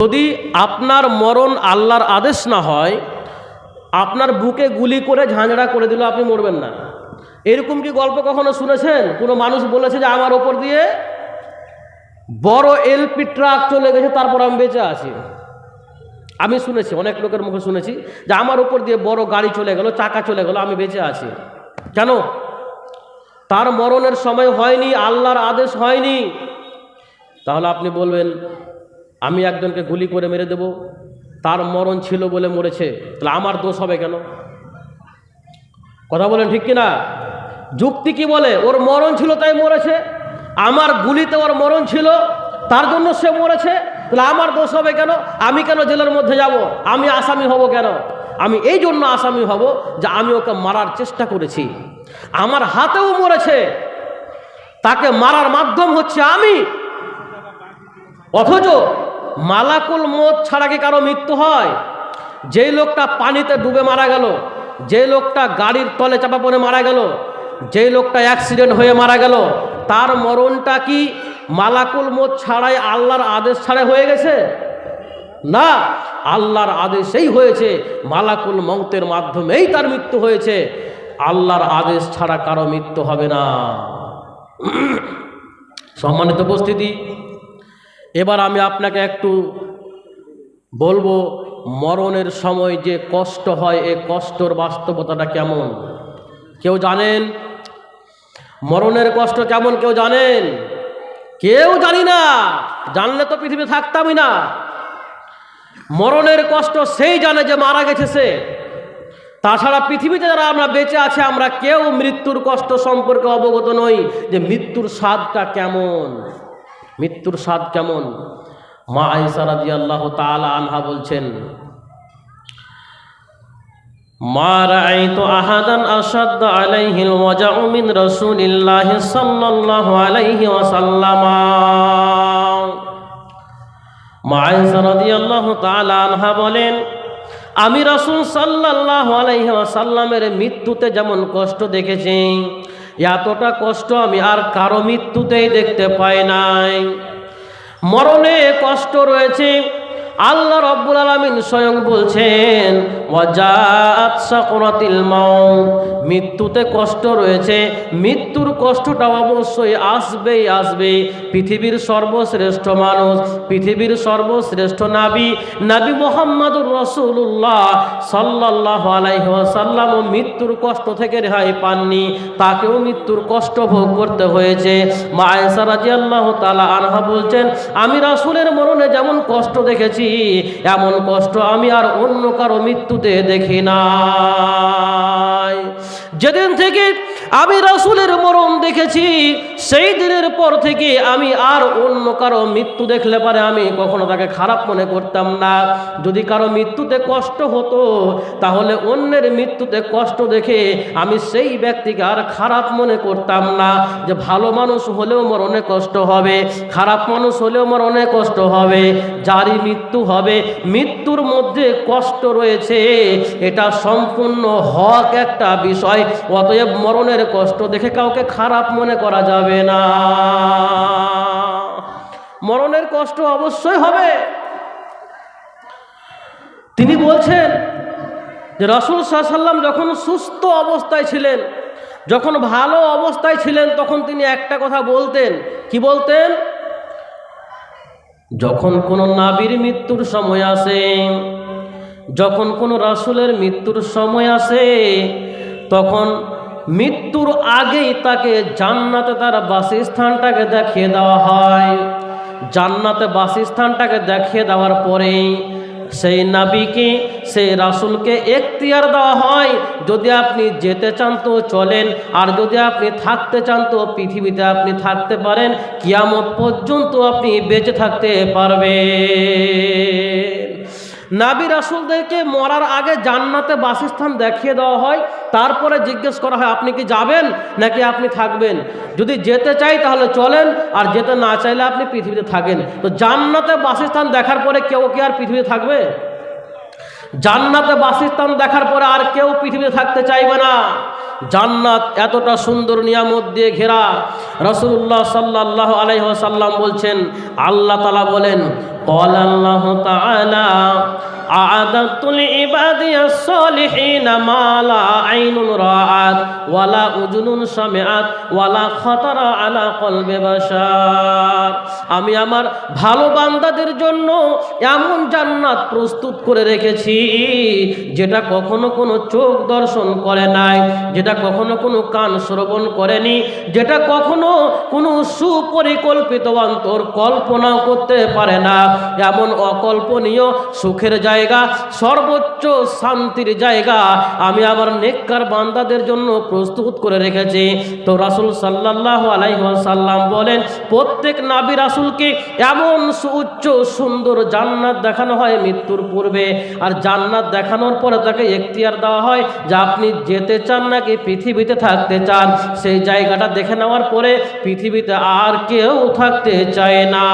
যদি আপনার মরণ আল্লাহর আদেশ না হয়, আপনার বুকে গুলি করে ঝাঁঝরা করে দিল, আপনি মরবেন না। এরকম কি গল্প কখনো শুনেছেন? কোনো মানুষ বলেছে যে আমার ওপর দিয়ে বড় এলপি ট্রাক চলে গেছে, তারপর আমি বেঁচে আছি? আমি শুনেছি, অনেক লোকের মুখে শুনেছি যে আমার ওপর দিয়ে বড় গাড়ি চলে গেল, চাকা চলে গেল, আমি বেঁচে আছি। কেন? তার মরণের সময় হয়নি, আল্লাহর আদেশ হয়নি। তাহলে আপনি বলবেন আমি একজনকে গুলি করে মেরে দেব, তার মরণ ছিল বলে মরেছে, তাহলে আমার দোষ হবে কেন? কথা বলেন ঠিক কিনা? যুক্তি কি বলে? ওর মরণ ছিল তাই মরেছে, আমার গুলিতে ওর মরণ ছিল তার জন্য সে মরেছে, তাহলে আমার দোষ হবে কেন? আমি কেন জেলের মধ্যে যাব? আমি আসামি হব কেন? আমি এই জন্য আসামি হব যে আমি ওকে মারার চেষ্টা করেছি, আমার হাতেও মরেছে, তাকে মারার মাধ্যম হচ্ছে আমি। অথচ মালাকুল মউত ছাড়া কি কারো মৃত্যু হয়? যেই লোকটা পানিতে ডুবে মারা গেল, যে লোকটা গাড়ির তলে চাপা পড়ে মারা গেল, যে লোকটা অ্যাক্সিডেন্ট হয়ে মারা গেল, তার মরণটা কি মালাকুল মউত ছাড়াই আল্লাহর আদেশ ছাড়া হয়ে গেছে? না, আল্লাহর আদেশেই হয়েছে, মালাকুল মউতের মাধ্যমেই তার মৃত্যু হয়েছে। আল্লাহর আদেশ ছাড়া কারো মৃত্যু হবে না। সম্মানিত উপস্থিতি, এবার আমি আপনাকে একটু বলবো মরণের সময় যে কষ্ট হয়, এই কষ্টর বাস্তবতাটা কেমন কেউ জানেন? মরণের কষ্ট কেমন কেউ জানেন? কেউ জানি না, জানলে তো পৃথিবী থাকতামই না। মরণের কষ্ট সেই জানে যে মারা গেছে সে। তাছাড়া পৃথিবীতে যারা আমরা বেঁচে আছি, আমরা কেউ মৃত্যুর কষ্ট সম্পর্কে অবগত নই, যে মৃত্যুর স্বাদটা কেমন, মৃত্যুর স্বাদ কেমন। মা আয়েশা রাদিয়াল্লাহু তাআলা আনহা বলছেন, মা রাআইতু আহাদান আশাদ্দা আলাইহিল ওয়াজাউ মিন রাসূলিল্লাহি সাল্লাল্লাহু আলাইহি ওয়াসাল্লাম। মা আয়েশা রাদিয়াল্লাহু তাআলা আনহা বলেন, আমি রাসূল সাল্লাল্লাহু আলাইহি ওয়াসাল্লামের মৃত্যুতে যেমন কষ্ট দেখেছি, এতটা কষ্ট আমি আর কারো মৃত্যুতেই দেখতে পাই নাই। মরণে কষ্ট রয়েছে, আল্লাহ রাব্বুল আলামিন স্বয়ং বলছেন ওয়াজাআত সাকরাতিল মাউত, মৃত্যুতে কষ্ট রয়েছে, মৃত্যুর কষ্টটা অবশ্যই আসবেই আসবে। পৃথিবীর সর্বশ্রেষ্ঠ মানুষ, পৃথিবীর সর্বশ্রেষ্ঠ নবী মুহাম্মদুর রাসূলুল্লাহ সাল্লাল্লাহু আলাইহি ওয়াসাল্লাম মৃত্যুর কষ্ট থেকে রেহাই পাননি, তাকেও মৃত্যুর কষ্ট ভোগ করতে হয়েছে। মা আয়েশা রাদিয়াল্লাহু তাআলা আনহা বলছেন, আমি রাসূলের মরণে যেমন কষ্ট দেখেছি, এমন কষ্ট আমি আর অন্য কারো মৃত্যুতে দেখি নাই। যেদিন থেকে আমি রাসূলের মরণ দেখেছি, সেই দিনের পর থেকে আমি আর অন্য কারো মৃত্যু দেখলে পারে আমি কখনো তাকে খারাপ মনে করতাম না। যদি কারো মৃত্যুতে কষ্ট হতো, তাহলে অন্যের মৃত্যুতে কষ্ট দেখে আমি সেই ব্যক্তিকে আর খারাপ মনে করতাম না, যে ভালো মানুষ হলেও মরণে কষ্ট হবে, খারাপ মানুষ হলেও মরণে কষ্ট হবে, যারই মৃত্যু হবে মৃত্যুর মধ্যে কষ্ট রয়েছে, এটা সম্পূর্ণ হক একটা বিষয়। অতএব মরণের কষ্ট দেখে কাউকে খারাপ মনে করা যাবে না। মরণের কষ্ট অবশ্যই হবে। তিনি বলছেন যে রাসূল সাল্লাল্লাহু আলাইহি ওয়াসাল্লাম যখন সুস্থ অবস্থায় ছিলেন, যখন ভালো অবস্থায় ছিলেন, তখন তিনি একটা কথা বলতেন। কি বলতেন? যখন কোনো নবীর মৃত্যুর সময় আসে, যখন কোনো রাসূলের মৃত্যুর সময় আসে, তখন মৃত্যুর আগেই তাকে জান্নাতে তার বাসস্থানটাকে দেখিয়ে দেওয়া হয়। জান্নাতে বাসস্থানটাকে দেখিয়ে দেওয়ার পরে সেই নবীকে, সেই রাসূলকে এখতিয়ার দেওয়া হয়, যদি আপনি যেতে চান তো চলেন, আর যদি আপনি থাকতে চান তো পৃথিবীতে আপনি থাকতে পারেন, কিয়ামত পর্যন্ত আপনি বেঁচে থাকতে পারবেন। নবী রাসূলদেরকে মরার আগে জান্নাতে বাসস্থান দেখিয়ে দেওয়া হয়, তারপরে জিজ্ঞেস করা হয় আপনি কি যাবেন নাকি আপনি থাকবেন। যদি যেতে চাই তাহলে চলেন, আর যেতে না চাইলে আপনি পৃথিবীতে থাকেন। তো জান্নাতে বাসস্থান দেখার পরে কেউ কি আর পৃথিবীতে থাকবে? জান্নাতে বাসস্থান দেখার পরে আর কেউ পৃথিবীতে থাকতে চাইবে না। জান্নাত এতটা সুন্দর নিয়ামত দিয়ে ঘেরা। রাসূলুল্লাহ সাল্লাল্লাহু আলাইহি ওয়াসাল্লাম বলছেন, আল্লাহ তাআলা বলেন, قال الله تعالى أعددت لعبادي الصالحين ما لا عين رأت ولا أذن سمعت ولا خطر على قلب بشر। আমি আমার ভালো বান্দাদের জন্য এমন জান্নাত প্রস্তুত করে রেখেছি যেটা কখনো কোনো চোখ দর্শন করে নাই, যেটা কখনো কোনো কান শ্রবণ করেনি, যেটা কখনো কোনো সুপরিকল্পিত অন্তর কল্পনাও করতে পারে না। এমন অকল্পনীয় সুখের জায়গা, সর্বোচ্চ শান্তির জায়গা আমি আমার নেককার বান্দাদের জন্য প্রস্তুত করে রেখেছি। তো রাসূল সাল্লাল্লাহু আলাইহি ওয়াসাল্লাম বলেন, প্রত্যেক নবী রাসূলকে এমন সুউচ্চ সুন্দর জান্নাত দেখানো হয় মৃত্যুর পূর্বে, আর জান্নাত দেখানোর পরে তাকে এখতিয়ার দেওয়া হয় যে আপনি যেতে চান নাকি পৃথিবীতে থাকতে চান। সেই জায়গাটা দেখে নেওয়ার পরে পৃথিবীতে আর কেউ থাকতে চায় না।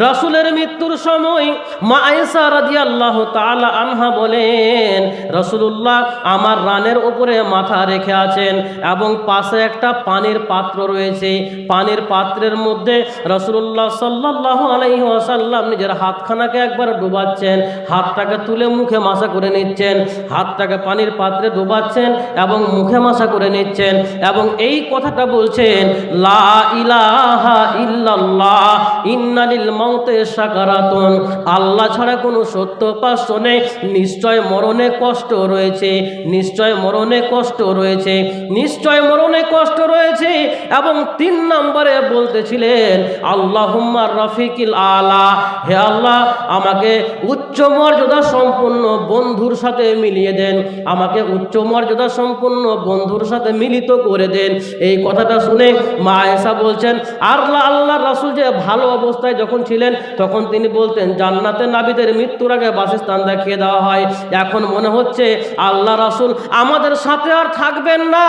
রাসূলের মৃত্যুর সময় মা আয়েশা রাদিয়াল্লাহু তাআলা আনহা বলেন, রাসূলুল্লাহ আমার রানের উপরে মাথা রেখে আছেন এবং পাশে একটা পানির পাত্র রয়েছে। পানির পাত্রের মধ্যে রাসূলুল্লাহ সাল্লাল্লাহু আলাইহি ওয়াসাল্লাম নিজের হাতখানাকে একবার ডুবাচ্ছেন, হাতটাকে তুলে মুখে মাসা করে নিচ্ছেন, হাতটাকে পানির পাত্রে ডুবাচ্ছেন এবং মুখে মাসা করে নিচ্ছেন এবং এই কথাটা বলছেন, লা ইলাহা ইল্লাল্লাহ ইন্না লিল মৌতে সাকারাতুন। আল্লাহ ছাড়া কোনো সত্য উপাস্য নেই, নিশ্চয় মরণে কষ্ট রয়েছে, নিশ্চয় মরণে কষ্ট রয়েছে, নিশ্চয় মরণে কষ্ট রয়েছে। এবং 3 নম্বরে বলতেছিলেন, আল্লাহুম্মা রফিকিল আলা, হে আল্লাহ আমাকে উচ্চ মর্যাদা সম্পন্ন বন্ধুর সাথে মিলিয়ে দেন, আমাকে উচ্চ মর্যাদা সম্পন্ন বন্ধুর সাথে মিলিত করে দেন। এই কথাটা শুনে মা আয়েশা বলছেন, আল্লাহ রাসূল যে ভালো অবস্থায় যখন ছিলেন তখন তিনি বলতেন, জান্নাতে নবীদের মৃত্যুর আগে বাসস্থান দেখিয়ে দেওয়া হয়। এখন মনে হচ্ছে আল্লাহ রাসূল আমাদের সাথে আর থাকবেন না,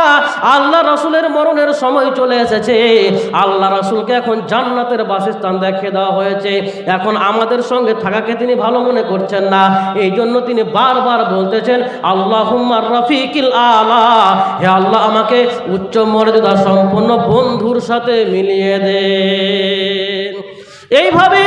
আল্লাহ রাসূলের মরণের সময় চলে এসেছে, আল্লাহ রাসূলকে এখন জান্নাতের বাসস্থান দেখিয়ে দেওয়া হয়েছে, এখন আমাদের সঙ্গে থাকাকে তিনি ভালো মনে করছেন না। এই জন্য তিনি বারবার বলতেছেন, আল্লাহুম্মা রফিকিল আলা, হে আল্লাহ আমাকে উচ্চ মর্যাদা সম্পন্ন বন্ধুর সাথে মিলিয়ে দেন। এইভাবে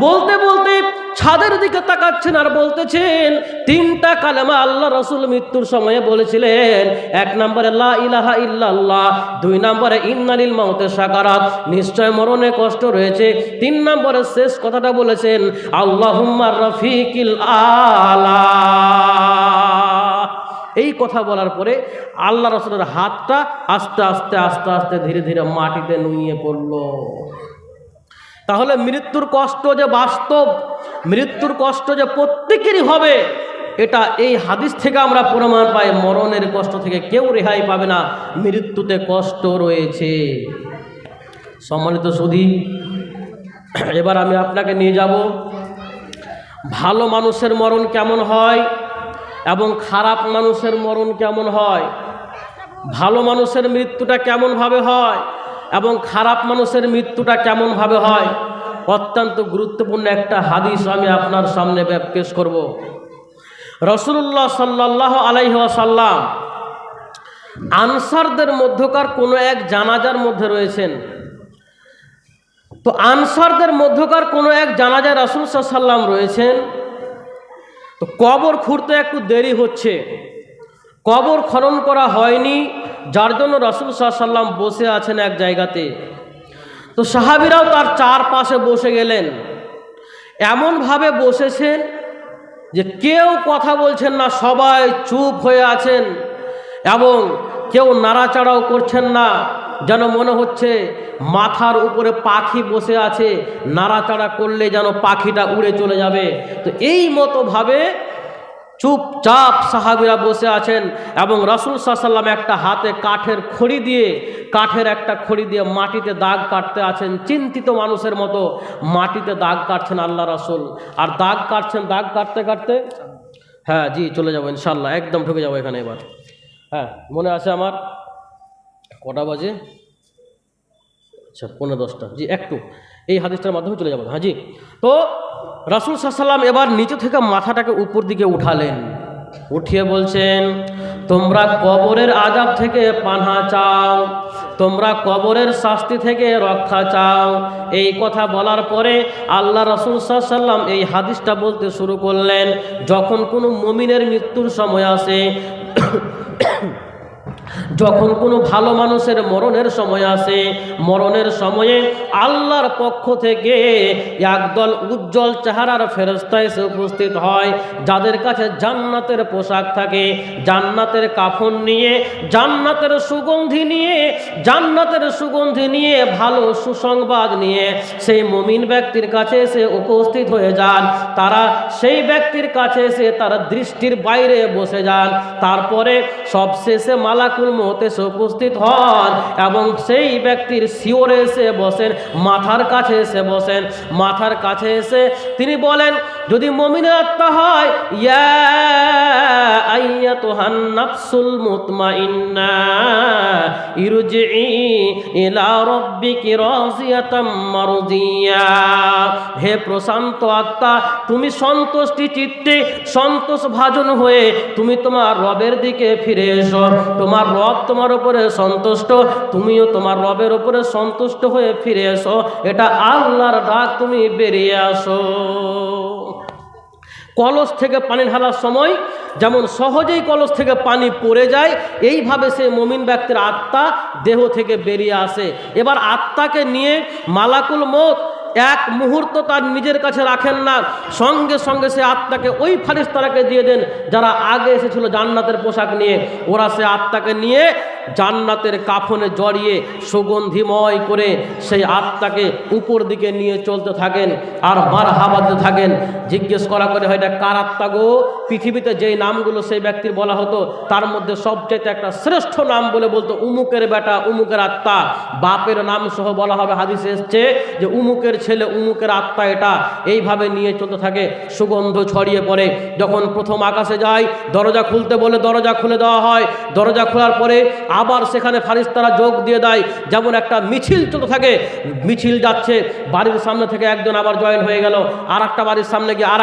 বলতে বলতে ছাদের দিকে তাকাচ্ছেন আর বলতেছেন 3টা কালেমা আল্লাহ রাসূল মৃত্যুর সময়ে বলেছিলেন। 1 নম্বরে লা ইলাহা ইল্লাল্লাহ, 2 নম্বরে ইন্নালিল মাউতে সাকারাত, নিশ্চয় মরণে কষ্ট রয়েছে, 3 নম্বরে শেষ কথাটা বলেছেন, আল্লাহুম্মা রফিকিল আলা। এই কথা বলার পরে আল্লাহ রাসূলের হাতটা আস্তে আস্তে আস্তে আস্তে ধীরে ধীরে মাটিতে নুইয়ে পড়ল। তাহলে মৃত্যুর কষ্ট যে বাস্তব, মৃত্যুর কষ্ট যে প্রত্যেকেরই হবে, এটা এই হাদিস থেকে আমরা প্রমাণ পাই। মরণের কষ্ট থেকে কেউ রেহাই পাবে না, মৃত্যুতে কষ্ট রয়েছে। সম্মানিত সুধী, এবার আমি আপনাকে নিয়ে যাব ভালো মানুষের মরণ কেমন হয় এবং খারাপ মানুষের মরণ কেমন হয়, ভালো মানুষের মৃত্যুটা কেমনভাবে হয় এবং খারাপ মানুষের মৃত্যুটা কেমনভাবে হয়। অত্যন্ত গুরুত্বপূর্ণ একটা হাদিস আমি আপনার সামনে পেশ করব। রাসূলুল্লাহ সাল্লাল্লাহু আলাইহি ওয়াসাল্লাম আনসারদের মধ্যকার কোনো এক জানাজার মধ্যে রয়েছেন। তো আনসারদের মধ্যকার কোনো এক জানাজায় রাসূল সাল্লাল্লাহু আলাইহি ওয়াসাল্লাম রয়েছেন। তো কবর খুঁড়তে একটু দেরি হচ্ছে, কবর খনন করা হয়নি, যার জন্য রাসূল সাল্লাল্লাহু আলাইহি ওয়াসাল্লাম বসে আছেন এক জায়গাতে। তো সাহাবীরাও তার চারপাশে বসে গেলেন, এমনভাবে বসেছেন যে কেউ কথা বলছেন না, সবাই চুপ হয়ে আছেন এবং কেউ নাড়াচাড়াও করছেন না, যেন মনে হচ্ছে মাথার উপরে পাখি বসে আছে, নাড়াচাড়া করলে যেন পাখিটা উড়ে চলে যাবে। তো এই মতোভাবে চুপচাপ সাহাবীরা বসে আছেন এবং রাসূল সাল্লাল্লাহু আলাইহি ওয়াসাল্লাম একটা হাতে কাঠের একটা খড়ি দিয়ে মাটিতে দাগ কাটতে আছেন, চিন্তিত মানুষের মতো মাটিতে দাগ কাটছেন আল্লাহ রাসূল। আর দাগ কাটতে কাটতে, হ্যাঁ জি চলে যাবো ইনশাল্লাহ, একদম ঢুকে যাবো এখানে এবার। হ্যাঁ মনে আছে আমার, কটা বাজে? আচ্ছা 9:45, জি একটু এই হাদিসটার মাধ্যমে চলে যাবো। হ্যাঁ জি, তো রাসূল সাল্লাল্লাহু আলাইহি ওয়াসাল্লাম এবার নিচে থেকে মাথাটাকে উপর দিকে উঠালেন, উঠিয়ে বলছেন, তোমরা কবরের আযাব থেকে পানাহ চাও, তোমরা কবরের শাস্তি থেকে রক্ষা চাও। এই কথা বলার পরে আল্লাহ রাসূল সাল্লাল্লাহু আলাইহি ওয়াসাল্লাম এই হাদিসটা বলতে শুরু করলেন, যখন কোনো মুমিনের মৃত্যুর সময় আসে, যখন কোনো ভালো মানুষের মরণের সময় আসে, মরণের সময়ে আল্লাহর পক্ষ থেকে একদল উজ্জ্বল চেহারার ফেরেশতা এসে উপস্থিত হয়, যাদের কাছে জান্নাতের পোশাক থাকে, জান্নাতের কাফন নিয়ে, জান্নাতের সুগন্ধি নিয়ে, জান্নাতের সুগন্ধি নিয়ে, ভালো সুসংবাদ নিয়ে সেই মুমিন ব্যক্তির কাছে এসে উপস্থিত হয়ে যান। তারা সেই ব্যক্তির কাছে এসে তারা দৃষ্টির বাইরে বসে যান। তারপরে সবশেষে মালাকুল মউত এসে উপস্থিত হন এবং সেই ব্যক্তির শিওরে এসে বসেন, মাথার কাছে এসে বসেন। মাথার কাছে এসে তিনি বলেন, যদি মুমিনের আত্মা হয়, ইয়া আইয়াতুহান নাফসুল মুতমাইন্না ইরজিই ইলা রাব্বিকি রাযিয়াতাম মারদিয়া, হে প্রশান্ত আত্মা, তুমি সন্তুষ্টি চিত্তে সন্তোষ ভাজন হয়ে তুমি তোমার রবের দিকে ফিরে এসো। তোমার রব তোমার উপরে সন্তুষ্ট, তুমিও তোমার রবের উপরে সন্তুষ্ট হয়ে ফিরে এসো। এটা আল্লাহর ডাক, তুমি বেরিয়ে আসো। কলস থেকে পানি ঢালার সময় যেমন সহজেই কলস থেকে পানি পড়ে যায়, এইভাবে সে মুমিন ব্যক্তির আত্মা দেহ থেকে বেরিয়ে আসে। এবার আত্মাকে নিয়ে মালাকুল মউত এক মুহূর্ত তার নিজের কাছে রাখেন না, সঙ্গে সঙ্গে সে আত্মাকে ওই ফারিস্তারাকে দিয়ে দেন যারা আগে এসেছিল জান্নাতের পোশাক নিয়ে। ওরা সে আত্মাকে নিয়ে জান্নাতের কাফনে জড়িয়ে সুগন্ধিময় করে সেই আত্মাকে উপর দিকে নিয়ে চলতে থাকেন আর মারহাবা দিতে থাকেন। জিজ্ঞেস করা করে, হয় এটা কার আত্মা গো? পৃথিবীতে যেই নামগুলো সেই ব্যক্তির বলা হতো তার মধ্যে সবচেয়ে একটা শ্রেষ্ঠ নাম বলে বলতো উমুকের বেটা, উমুকের আত্মা। বাপের নাম সহ বলা হবে, হাদিসে এসছে যে উমুকের ছেলে, উমুকের আত্মা এটা। এইভাবে নিয়ে চলতে থাকে, সুগন্ধ ছড়িয়ে পড়ে। যখন প্রথম আকাশে যায়, দরজা খুলতে বলে দরজা খুলে দেওয়া হয়। দরজা খোলার পরে আবার সেখানে ফারিস্তারা যোগ দিয়ে দেয়, যেমন একটা মিছিল চলতে থাকে। মিছিল যাচ্ছে, বাড়ির সামনে থেকে একজন আবার জয়েন হয়ে গেল, আর একটা বাড়ির সামনে গিয়ে আর